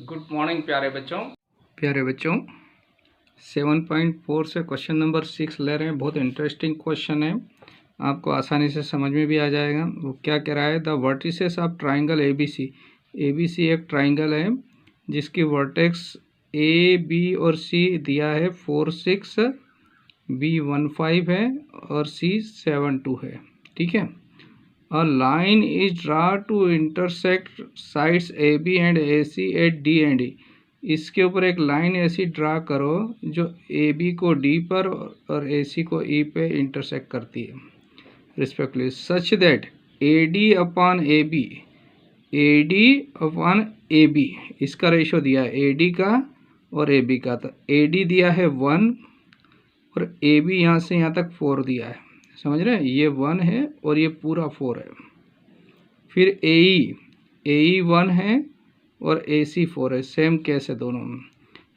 Good morning प्यारे बच्चों 7.4 से क्वेश्चन नंबर 6 ले रहे हैं। बहुत इंटरेस्टिंग क्वेश्चन है, आपको आसानी से समझ में भी आ जाएगा। वो क्या कह रहा है, the vertices of triangle ABC एक ट्राइंगल है जिसकी वर्टेक्स ए बी और सी दिया है 4 6, बी 1 5 है और सी 7 2 है। ठीक है। A line is drawn to intersect sides AB and AC at D and E। इसके ऊपर एक लाइन ऐसी ड्रा करो जो AB को D पर और AC को E पे इंटरसेक्ट करती है respectively, such that AD upon AB इसका रेशो दिया है AD का और AB का। तो AD दिया है 1 और AB यहाँ से यहाँ तक 4 दिया है, समझ रहे हैं। ये 1 है और ये पूरा 4 है। फिर AE 1 है और AC 4 है, सेम केस है दोनों में।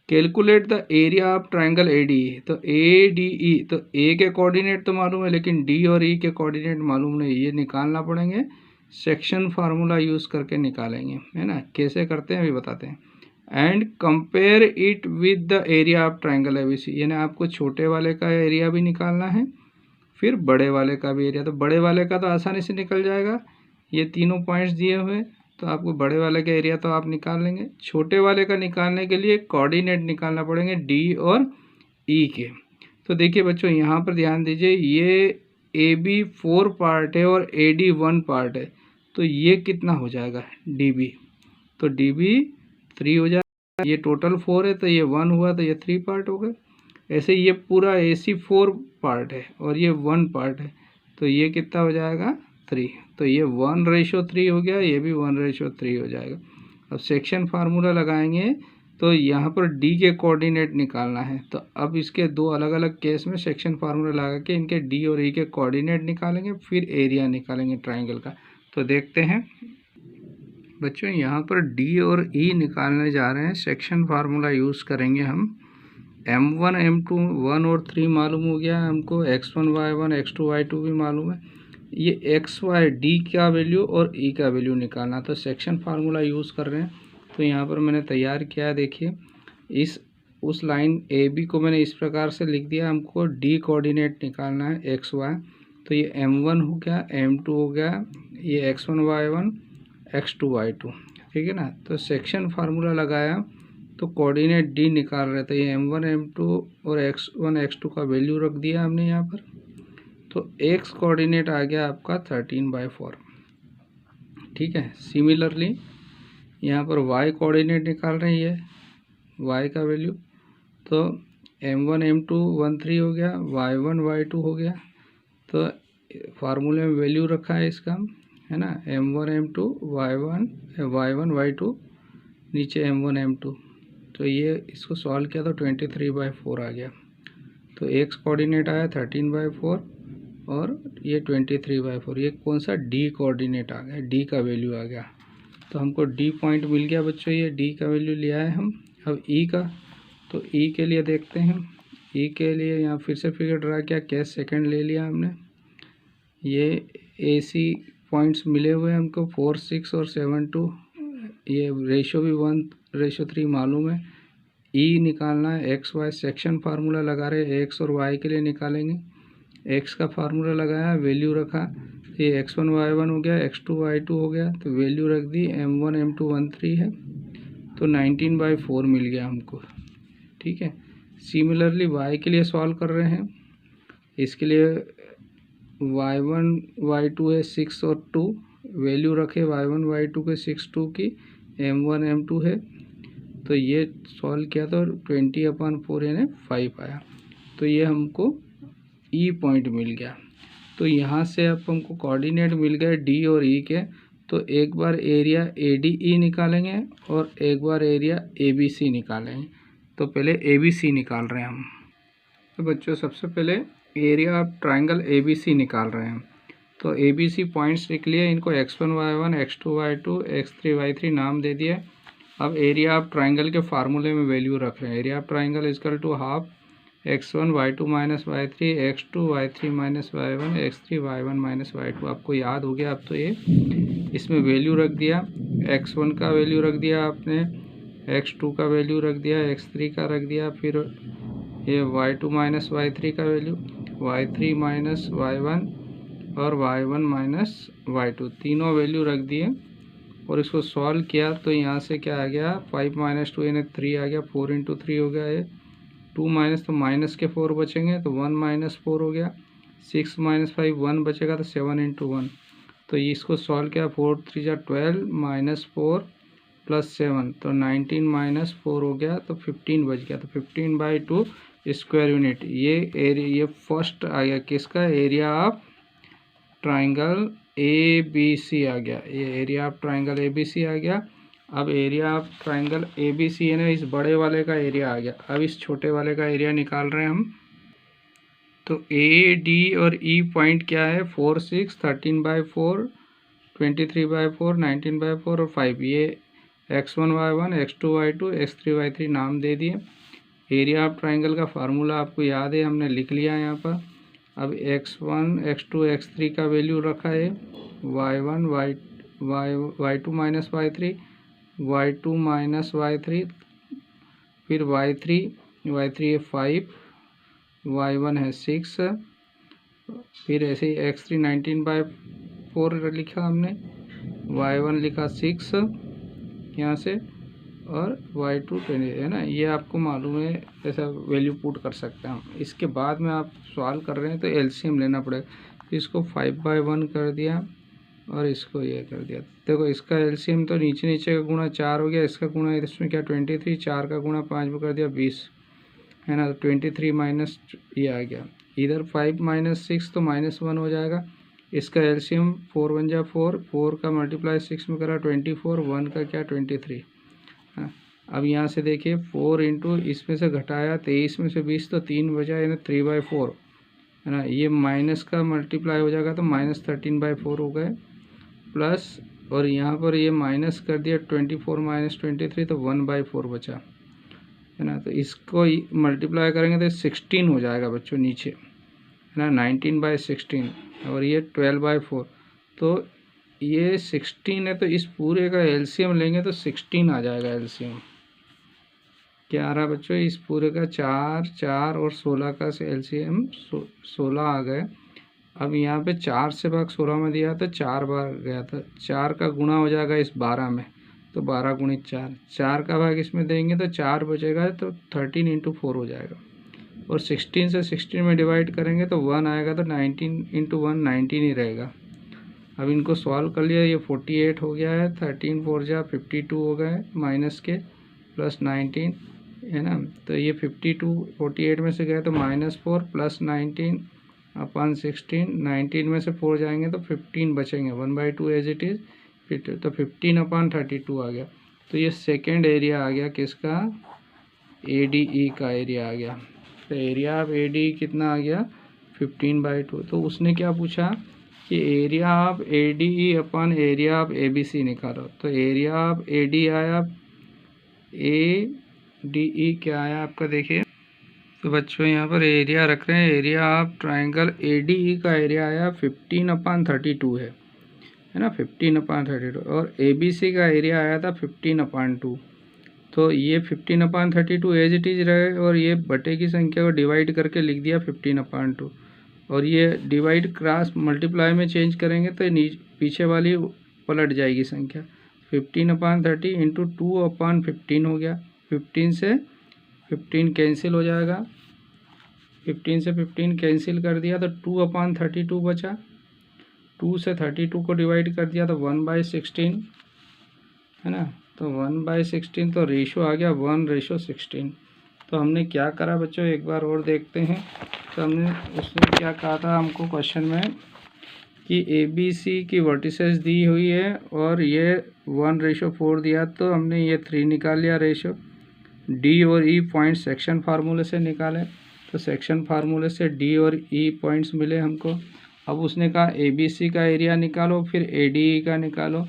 Calculate the area of triangle ADE। तो ADE, तो A के कोऑर्डिनेट तो मालूम है लेकिन D और E के कोऑर्डिनेट मालूम नहीं, ये निकालना पड़ेंगे। सेक्शन फार्मूला यूज़ करके निकालेंगे, है ना। कैसे करते हैं अभी बताते हैं। And compare it with the area of triangle ABC, यानी आपको छोटे वाले का एरिया भी निकालना है, फिर बड़े वाले का भी एरिया। तो बड़े वाले का तो आसानी से निकल जाएगा, ये तीनों पॉइंट्स दिए हुए, तो आपको बड़े वाले का एरिया तो आप निकाल लेंगे। छोटे वाले का निकालने के लिए कोऑर्डिनेट निकालना पड़ेंगे D और E के। तो देखिए बच्चों, यहाँ पर ध्यान दीजिए, ये AB 4 पार्ट है और AD 1 पार्ट है, तो ये कितना हो जाएगा DB, तो DB 3 हो जाएगा। ये टोटल 4 है तो ये 1 हुआ, तो ये 3 पार्ट हो गए। ऐसे ये पूरा AC 4 पार्ट है और ये 1 पार्ट है, तो ये कितना हो जाएगा 3। तो ये 1:3 हो गया, ये भी 1:3 हो जाएगा। अब सेक्शन फार्मूला लगाएंगे तो यहाँ पर D के कोऑर्डिनेट निकालना है। तो अब इसके दो अलग अलग केस में सेक्शन फार्मूला लगा के इनके D और E के कोऑर्डिनेट निकालेंगे, फिर एरिया निकालेंगे ट्राइंगल का। तो देखते हैं बच्चों, यहाँ पर D और E निकालने जा रहे हैं। सेक्शन फार्मूला यूज़ करेंगे हम। M1 M2 1 और 3 मालूम हो गया हमको, X1 Y1 X2 Y2 भी मालूम है। ये XY D का वैल्यू और E का वैल्यू निकालना, तो सेक्शन फार्मूला यूज़ कर रहे हैं। तो यहाँ पर मैंने तैयार किया है, देखिए उस लाइन AB को मैंने इस प्रकार से लिख दिया। हमको D कोऑर्डिनेट निकालना है XY, तो ये M1 हो गया, M2 हो गया, ये X1 Y1 X2 Y2, ठीक है ना। तो सेक्शन फार्मूला लगाया तो कोऑर्डिनेट D निकाल रहे थे, ये M1 M2 और X1 X2 का वैल्यू रख दिया हमने यहाँ पर। तो X कोऑर्डिनेट आ गया आपका 13/4, ठीक है। सिमिलरली यहाँ पर Y कोऑर्डिनेट निकाल रहे हैं, ये Y का वैल्यू, तो M1 M2 1 3 हो गया, Y1 Y2 हो गया। तो फार्मूले में वैल्यू रखा है इसका, है ना, M1 M2 Y1 Y2, नीचे M1 M2। तो ये इसको सॉल्व किया तो 23/4 आ गया। तो X कोऑर्डिनेट आया 13/4 और ये 23/4। ये कौन सा D कोऑर्डिनेट आ गया, D का वैल्यू आ गया। तो हमको D पॉइंट मिल गया बच्चों, ये D का वैल्यू लिया है हम। अब E का, तो E के लिए देखते हैं। E के लिए यहाँ फिर से फिगर ड्रा किया, केस सेकंड ले लिया हमने। ये AC पॉइंट्स मिले हुए हमको 4 6 और 7 2। ये रेशो भी 1:3 मालूम है। E निकालना है, XY सेक्शन फार्मूला लगा रहे हैं, X और Y के लिए निकालेंगे। X का फार्मूला लगाया, वैल्यू रखा, ये X1 Y1 हो गया, X2 Y2 हो गया, तो वैल्यू रख दी। M1 M2 1 3 है, तो 19/4 मिल गया हमको, ठीक है। सिमिलरली Y के लिए सॉल्व कर रहे हैं। इसके लिए Y1 Y2 है 6 और 2, वैल्यू रखे Y1 Y2 के 6 2 की, M1 M2 है, तो ये सॉल्व किया तो 20/4 यानी 5 आया। तो ये हमको E पॉइंट मिल गया। तो यहाँ से अब हमको कोऑर्डिनेट मिल गए D और E के। तो एक बार एरिया ADE निकालेंगे और एक बार एरिया ABC निकालेंगे। तो पहले ABC निकाल रहे हैं हम। तो बच्चों सबसे पहले एरिया ऑफ ट्राइंगल ABC निकाल रहे हैं। तो ABC पॉइंट्स लिख लिए, इनको X1 Y1 X2 Y2 X3 Y3 नाम दे दिए। अब एरिया ऑफ ट्राइंगल के फार्मूले में वैल्यू रख रहे हैं। Area of triangle equal to half X1 Y2 minus Y3 X2 Y3 minus Y1 X3 Y1 minus Y2। आपको याद हो गया। अब तो ये इसमें वैल्यू रख दिया, X1 का वैल्यू रख दिया आपने x2 का वैल्यू रख दिया, x3 का रख दिया, फिर ये y2 माइनस y3 का वैल्यू, y3 माइनस y1 और y1 माइनस y2 तीनों वैल्यू रख दिए और इसको सॉल्व किया तो यहाँ से क्या आ गया 5 माइनस 2 यानी 3 आ गया, 4 इंटू 3 हो गया ये, 2 माइनस तो माइनस के 4 बचेंगे तो 1 माइनस 4 हो गया, 6 माइनस 5 1 बचेगा तो 7 इंटू 1, तो इसको सॉल्व किया 4 3 जा 12 माइनस 4 प्लस 7 तो 19 माइनस 4 हो गया तो 15 बच गया, तो 15/2 स्क्वायर यूनिट ये एरिया, ये फर्स्ट आ गया किसका area of triangle A B C आ गया, ये area of triangle A B C आ गया। अब area of triangle A B C है ना, इस बड़े वाले का एरिया आ गया, अब इस छोटे वाले का एरिया निकाल रहे हैं हम। तो ए डी और ई पॉइंट क्या है 4 6 13/4 23/4 19/4 और 5, ये x1 y1 x2 y2 x3 y3 नाम दे दिए। एरिया ऑफ ट्राइंगल का फार्मूला आपको याद है, हमने लिख लिया यहाँ पर। अब x1 x2 x3 का वैल्यू रखा है, y1 y2 minus y3 y2 minus y3, फिर y3 है 5, y1 है 6, फिर ऐसे ही x3 19/4 लिखा हमने, y1 लिखा 6 यहाँ से और y2 20 है ना, ये आपको मालूम है, ऐसा वैल्यू पुट कर सकते हैं हम। इसके बाद में आप सॉल्व कर रहे हैं तो एलसीएम लेना पड़ेगा, इसको 5/1 कर दिया और इसको ये कर दिया। देखो इसका एलसीएम तो नीचे नीचे का गुणा 4 हो गया, इसका गुणा इसमें क्या 23, 4 का गुणा 5 में कर दिया 20 है ना, तो 23 माइनस ये आ गया, इधर 5 माइनस 6 तो -1 हो जाएगा। इसका एलसीएम 4 1 जा 4, 4 का मल्टीप्लाई 6 में करा 24, 1 का क्या 23। अब यहाँ से देखिए 4 इंटू इसमें से घटाया 23 में से 20 तो 3 बचा यानी 3/4 है ना, ये माइनस का मल्टीप्लाई हो जाएगा तो -13/4 हो गए, प्लस और यहाँ पर ये माइनस कर दिया 24 माइनस 23 तो 1/4 बचा है ना, तो इसको मल्टीप्लाई करेंगे तो 16 हो जाएगा बच्चों नीचे है ना, 19/16 और ये 12/4 तो ये 16 है, तो इस पूरे का एलसीएम लेंगे तो 16 आ जाएगा एलसीएम। क्या आ रहा बच्चों, इस पूरे का 4 4 और 16 का एलसीएम 16 आ गए। अब यहाँ पे 4 से भाग 16 में दिया तो 4 बार गया था, 4 का गुणा हो जाएगा इस 12 में तो 12 गुणित 4, 4 का भाग इसमें देंगे तो 4 बचेगा तो 13 इंटू 4 हो जाएगा, और 16 से 16 में डिवाइड करेंगे तो 1 आएगा तो 19 इंटू 1 19 ही रहेगा। अब इनको सॉल्व कर लिया, ये 48 हो गया है, 13 4 जा 52 हो गए माइनस के प्लस 19 है ना, तो ये 52 48 में से गए तो -4 प्लस 19 अपन 16, 19 में से 4 जाएंगे तो 15 बचेंगे, 1/2 एज इट इज़, फिर तो 15/32 आ गया। तो ये सेकेंड एरिया आ गया किसका, ADE का एरिया आ गया। तो एरिया ऑफ ADE कितना आ गया 15/2। तो उसने क्या पूछा कि area of ADE upon area of ABC निकालो, तो एरिया ऑफ AD आया, ADE क्या आया आपका देखिए। तो बच्चों यहाँ पर एरिया रख रहे हैं, एरिया ऑफ ट्राइंगल ADE का एरिया आया 15/32 है ना, 15/32, और ABC का एरिया आया था 15/2। तो ये 15/32 एज इट इज़ रहे और ये बटे की संख्या को डिवाइड करके लिख दिया 15/2, और ये डिवाइड क्रॉस मल्टीप्लाई में चेंज करेंगे तो पीछे वाली पलट जाएगी संख्या, 15/30 इंटू 2/15 हो गया, 15 से 15 कैंसिल हो जाएगा, 15 से 15 कैंसिल कर दिया तो 2/32 बचा, 2 से 32 को डिवाइड कर दिया तो 1/16 है ना, तो 1/16 तो रेशो आ गया 1:16। तो हमने क्या करा बच्चों एक बार और देखते हैं। तो हमने उसने क्या कहा था हमको क्वेश्चन में कि ABC की वर्टिसेस दी हुई है और ये 1:4 दिया, तो हमने ये 3 निकाल लिया रेशो। D और E पॉइंट सेक्शन फार्मूले से निकाले, तो सेक्शन फार्मूले से D और E पॉइंट्स मिले हमको। अब उसने कहा ABC का एरिया निकालो फिर ADE का निकालो,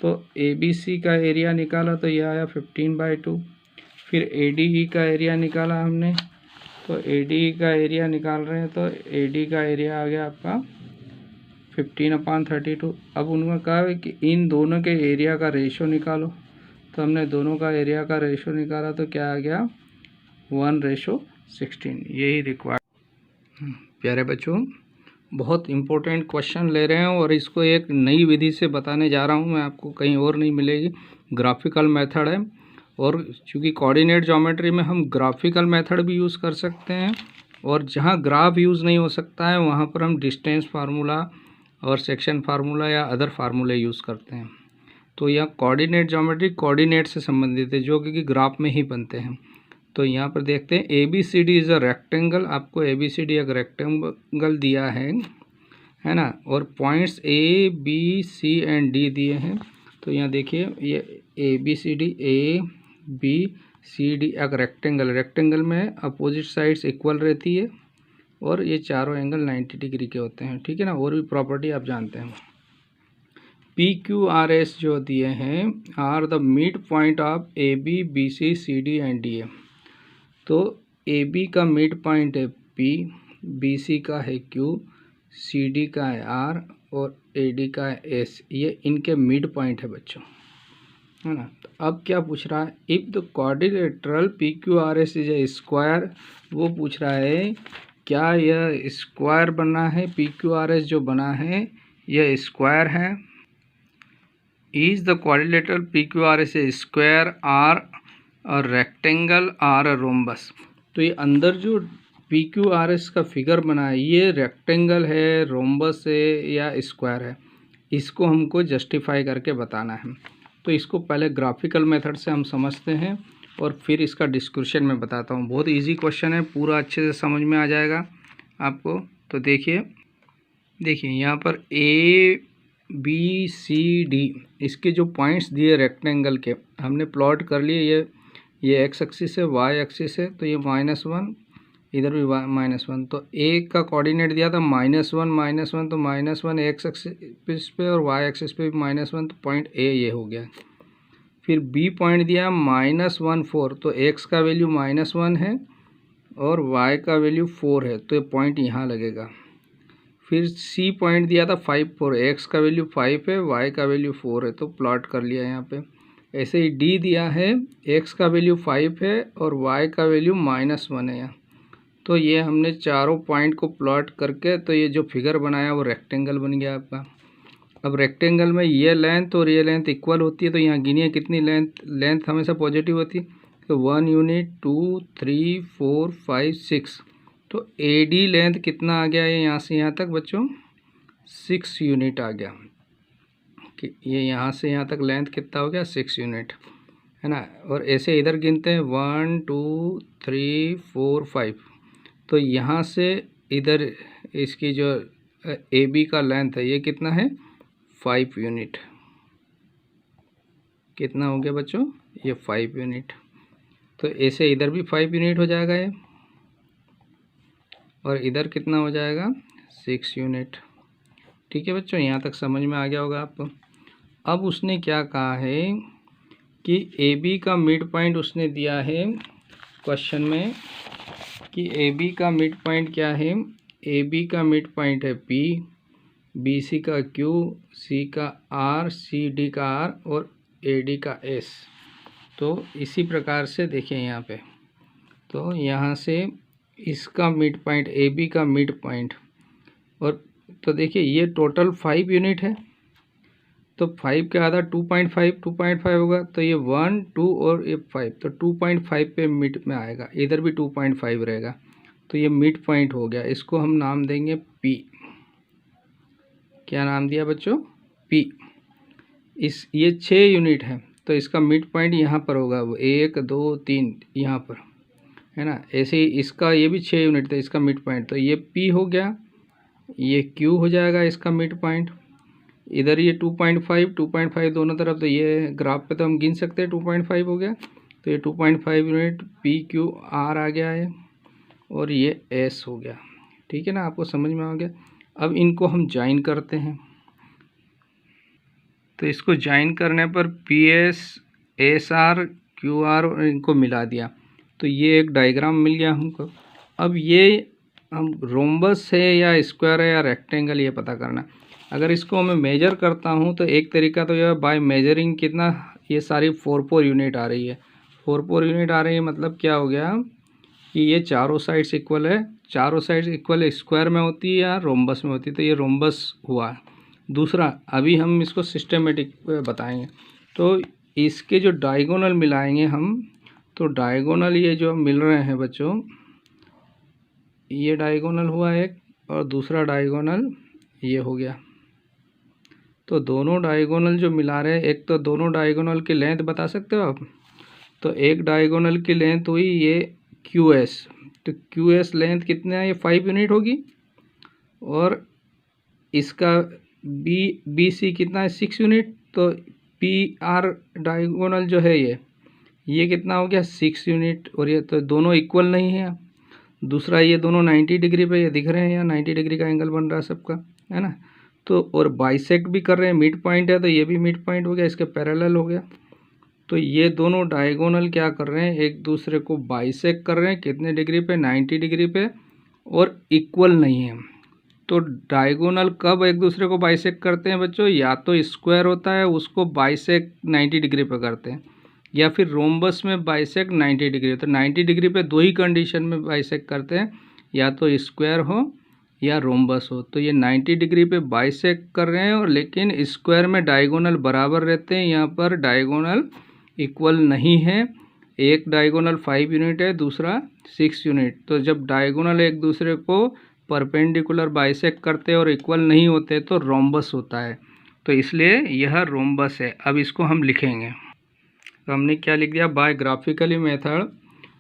तो ABC का एरिया निकाला तो ये आया 15/2, फिर ADE का एरिया निकाला हमने, तो ADE का एरिया निकाल रहे हैं तो AD का एरिया आ गया आपका 15/32। अब उन्होंने कहा कि इन दोनों के एरिया का रेशो निकालो, तो हमने दोनों का एरिया का रेशो निकाला तो क्या आ गया 1:16। यही रिक्वायर्ड। प्यारे बच्चों, बहुत इम्पोर्टेंट क्वेश्चन ले रहे हैं और इसको एक नई विधि से बताने जा रहा हूँ मैं, आपको कहीं और नहीं मिलेगी। ग्राफिकल मेथड है, और चूँकि कोऑर्डिनेट ज्योमेट्री में हम ग्राफिकल मेथड भी यूज़ कर सकते हैं, और जहाँ ग्राफ यूज़ नहीं हो सकता है वहाँ पर हम डिस्टेंस फार्मूला और सेक्शन फार्मूला या अदर फार्मूले यूज़ करते हैं। तो यह कोऑर्डिनेट ज्योमेट्री कोऑर्डिनेट से संबंधित है, जो कि ग्राफ में ही बनते हैं। तो यहाँ पर देखते हैं ABCD इज़ अ रेक्टेंगल। आपको ABCD एक रेक्टेंगल दिया है ना, और points A B C and D दिए हैं। तो यहाँ देखिए ये ABCD ABCD एक रेक्टेंगल में अपोजिट साइड्स इक्वल रहती है, और ये चारों एंगल 90 डिग्री के होते हैं, ठीक है ना। और भी प्रॉपर्टी आप जानते हैं। PQRS जो दिए हैं are the mid point of AB BC CD and DA। तो AB का मिड पॉइंट है P, BC का है Q, CD का है R और AD का है S। ये इनके मिड पॉइंट है बच्चों, है ना। तो अब क्या पूछ रहा है, if the quadrilateral PQRS is a square. वो पूछ रहा है क्या यह स्क्वायर बना है, PQRS जो बना है यह स्क्वायर है। Is the quadrilateral PQRS a square or और रेक्टेंगल आर रोम्बस। तो ये अंदर जो PQRS का फिगर बना है ये रेक्टेंगल है, रोम्बस है या स्क्वायर है, इसको हमको जस्टिफाई करके बताना है। तो इसको पहले ग्राफिकल मेथड से हम समझते हैं और फिर इसका डिस्क्रिप्शन में बताता हूँ। बहुत इजी क्वेश्चन है, पूरा अच्छे से समझ में आ जाएगा आपको। तो देखिए यहाँ पर ABCD इसके जो पॉइंट्स दिए रेक्टेंगल के हमने प्लॉट कर लिए। ये एक्स एक्सिस है, वाई एक्सिस है, तो ये -1, इधर भी -1। तो ए का कोऑर्डिनेट दिया था -1 तो -1 एक्स एक्सिस पे और वाई एक्सिस पे भी -1, तो पॉइंट ए ये हो गया। फिर बी पॉइंट दिया -1 4, तो एक्स का वैल्यू -1 है और वाई का वैल्यू 4 है, तो ये पॉइंट यहाँ लगेगा। फिर सी पॉइंट दिया था 5 4, एक्स का वैल्यू 5 है, वाई का वैल्यू 4 है, तो प्लॉट कर लिया यहाँ पे। ऐसे ही डी दिया है, एक्स का वैल्यू 5 है और वाई का वैल्यू -1 है। तो ये हमने चारों पॉइंट को प्लॉट करके तो ये जो फिगर बनाया वो रेक्टेंगल बन गया आपका। अब रेक्टेंगल में ये लेंथ और ये लेंथ इक्वल होती है, तो यहाँ गिनिए कितनी लेंथ हमेशा पॉजिटिव होती है। तो 1 यूनिट 2 3 4 5 6। तो AD लेंथ कितना आ गया है यहाँ से यहाँ तक बच्चों, 6 यूनिट आ गया। कि ये यहाँ से यहाँ तक लेंथ कितना हो गया, 6 यूनिट, है ना। और ऐसे इधर गिनते हैं 1 2 3 4 5। तो यहाँ से इधर इसकी जो AB का लेंथ है ये कितना है, 5 यूनिट। कितना हो गया बच्चों, ये 5 यूनिट। तो ऐसे इधर भी 5 यूनिट हो जाएगा ये, और इधर कितना हो जाएगा, 6 यूनिट। ठीक है बच्चों, यहाँ तक समझ में आ गया होगा आपको। अब उसने क्या कहा है कि AB का मिड पॉइंट उसने दिया है क्वेश्चन में, कि AB का मिड पॉइंट क्या है। AB का मिड पॉइंट है P, BC का Q, C का R, CD का R और AD का S। तो इसी प्रकार से देखिए यहाँ पे, तो यहाँ से इसका मिड पॉइंट AB का मिड पॉइंट, और तो देखिए ये टोटल 5 यूनिट है। तो 5 के आधा 2.5 होगा, तो ये 1 2 और ये 5, तो 2.5 पे मिड में आएगा। इधर भी 2.5 रहेगा, तो ये मिड पॉइंट हो गया। इसको हम नाम देंगे P। क्या नाम दिया बच्चों, P। ये 6 यूनिट है, तो इसका मिड पॉइंट यहाँ पर होगा, वो 1 2 3 यहाँ पर, है ना। ऐसे ही इसका ये भी 6 यूनिट था, इसका मिड पॉइंट, तो ये P हो गया, ये Q हो जाएगा इसका मिड पॉइंट। इधर ये 2.5 दोनों तरफ, तो ये ग्राफ पे तो हम गिन सकते हैं 2.5 हो गया। तो ये 2.5 यूनिट PQR आ गया है, और ये S हो गया। ठीक है ना, आपको समझ में आ गया। अब इनको हम ज्वाइन करते हैं, तो इसको ज्वाइन करने पर PS SR QR इनको मिला दिया, तो ये एक डायग्राम मिल गया हमको। अब ये हम रोम्बस है या स्क्वायर है या रेक्टेंगल ये पता करना। अगर इसको मैं मेजर करता हूँ तो एक तरीका तो यह बाय मेजरिंग कितना ये सारी 4 यूनिट आ रही है। 4 यूनिट आ रही है मतलब क्या हो गया कि ये चारों साइड्स इक्वल है। चारों साइड्स इक्वल स्क्वायर में होती है या रोम्बस में होती है, तो ये रोम्बस हुआ। दूसरा, अभी हम इसको सिस्टेमेटिक बताएंगे। तो इसके जो डायगोनल मिलाएंगे हम, तो डायगोनल ये जो मिल रहे हैं बच्चों, ये डायगोनल हुआ एक, और दूसरा डायगोनल ये हो गया। तो दोनों डायगोनल जो मिला रहे हैं, एक तो दोनों डायगोनल की लेंथ बता सकते हो आप। तो एक डायगोनल की लेंथ हुई ये QS, तो QS लेंथ कितना है, ये 5 यूनिट होगी। और इसका BC कितना है, 6 यूनिट। तो PR डायगोनल जो है ये कितना हो गया, 6 यूनिट। और ये तो दोनों इक्वल नहीं है। दूसरा, ये दोनों 90 डिग्री पे ये दिख रहे हैं, यहाँ 90 डिग्री का एंगल बन रहा है सबका, है ना। तो और बाइसेक्ट भी कर रहे हैं, मिड पॉइंट है, तो ये भी मिड पॉइंट हो गया, इसके पैरेलल हो गया। तो ये दोनों डायगोनल क्या कर रहे हैं, एक दूसरे को बाइसेक्ट कर रहे हैं, कितने डिग्री पे, 90 डिग्री पे, और इक्वल नहीं है। तो डायगोनल कब एक दूसरे को बाइसेक्ट करते हैं बच्चों, या तो स्क्वायर होता है उसको बाइसेक्ट 90 डिग्री पे करते हैं, या फिर रोम्बस में बाइसेक्ट 90 डिग्री। तो 90 डिग्री पे दो ही कंडीशन में बाइसेक्ट करते हैं, या तो स्क्वायर हो या रोम्बस हो। तो ये 90 डिग्री पे बाइसेक्ट कर रहे हैं, और लेकिन स्क्वायर में डायगोनल बराबर रहते हैं, यहाँ पर डायगोनल इक्वल नहीं है। एक डायगोनल 5 यूनिट है, दूसरा 6 यूनिट। तो जब डायगोनल एक दूसरे को परपेंडिकुलर बाइसेक्ट करते हैं और इक्वल नहीं होते तो रोम्बस होता है। तो इसलिए यह रोम्बस है। अब इसको हम लिखेंगे, तो हमने क्या लिख दिया, by graphically method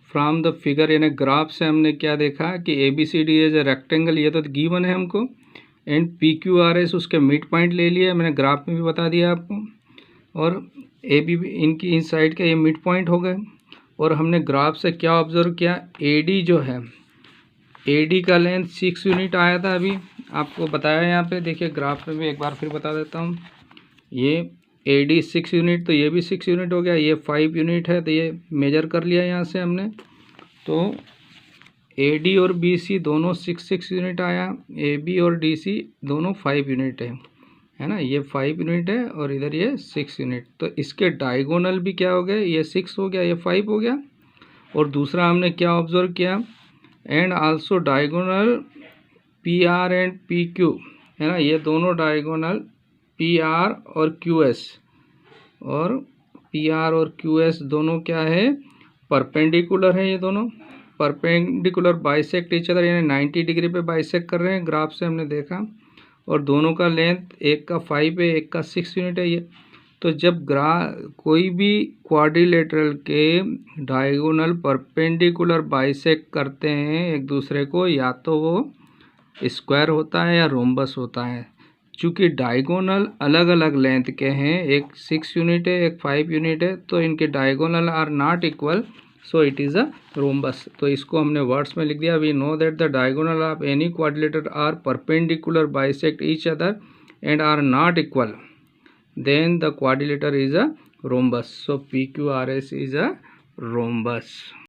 from the figure, यानी ग्राफ से हमने क्या देखा कि ABCD इज ए रेक्टेंगल, ये तो गिवन है हमको, एंड PQRS उसके मिड पॉइंट ले लिया, मैंने ग्राफ में भी बता दिया आपको, और AB इनकी इन साइड के ये मिड पॉइंट हो गए। और हमने ग्राफ से क्या ऑब्जर्व किया, AD जो है, AD का लेंथ 6 यूनिट आया था, अभी आपको बताया यहाँ पे, देखिए ग्राफ में भी एक बार फिर बता देता हूँ। ये AD 6 यूनिट, तो ये भी 6 यूनिट हो गया। ये 5 यूनिट है, तो ये मेजर कर लिया यहाँ से हमने। तो AD और BC दोनों 6 यूनिट आया, AB और DC दोनों 5 यूनिट है ना। ये 5 यूनिट है और इधर ये 6 यूनिट। तो इसके डायगोनल भी क्या हो गए, ये 6 हो गया, ये 5 हो गया। और दूसरा हमने क्या ऑब्जर्व किया, and also diagonal PR and PQ, है ना। ये दोनों डायगोनल PR और QS, और PR और QS दोनों क्या है, परपेंडिकुलर है। ये दोनों परपेंडिकुलर बाइसेक्ट ईच अदर, यानी 90 डिग्री पे बाइसेक्ट कर रहे हैं, ग्राफ से हमने देखा। और दोनों का लेंथ, एक का 5 है, एक का 6 यूनिट है ये। तो जब कोई भी क्वाड्रिलेटरल के डायगोनल परपेंडिकुलर बाइसेक्ट करते हैं एक दूसरे को, या तो वो स्क्वायर होता है या रोम्बस होता है। चूँकि डायगोनल अलग अलग लेंथ के हैं, एक 6 यूनिट है, एक 5 यूनिट है, तो इनके diagonal are not equal, so it is a rhombus. तो इसको हमने वर्ड्स में लिख दिया, we know that the diagonal of any quadrilateral are perpendicular bisect each other and are not equal, then the quadrilateral is a rhombus. So PQRS is a rhombus.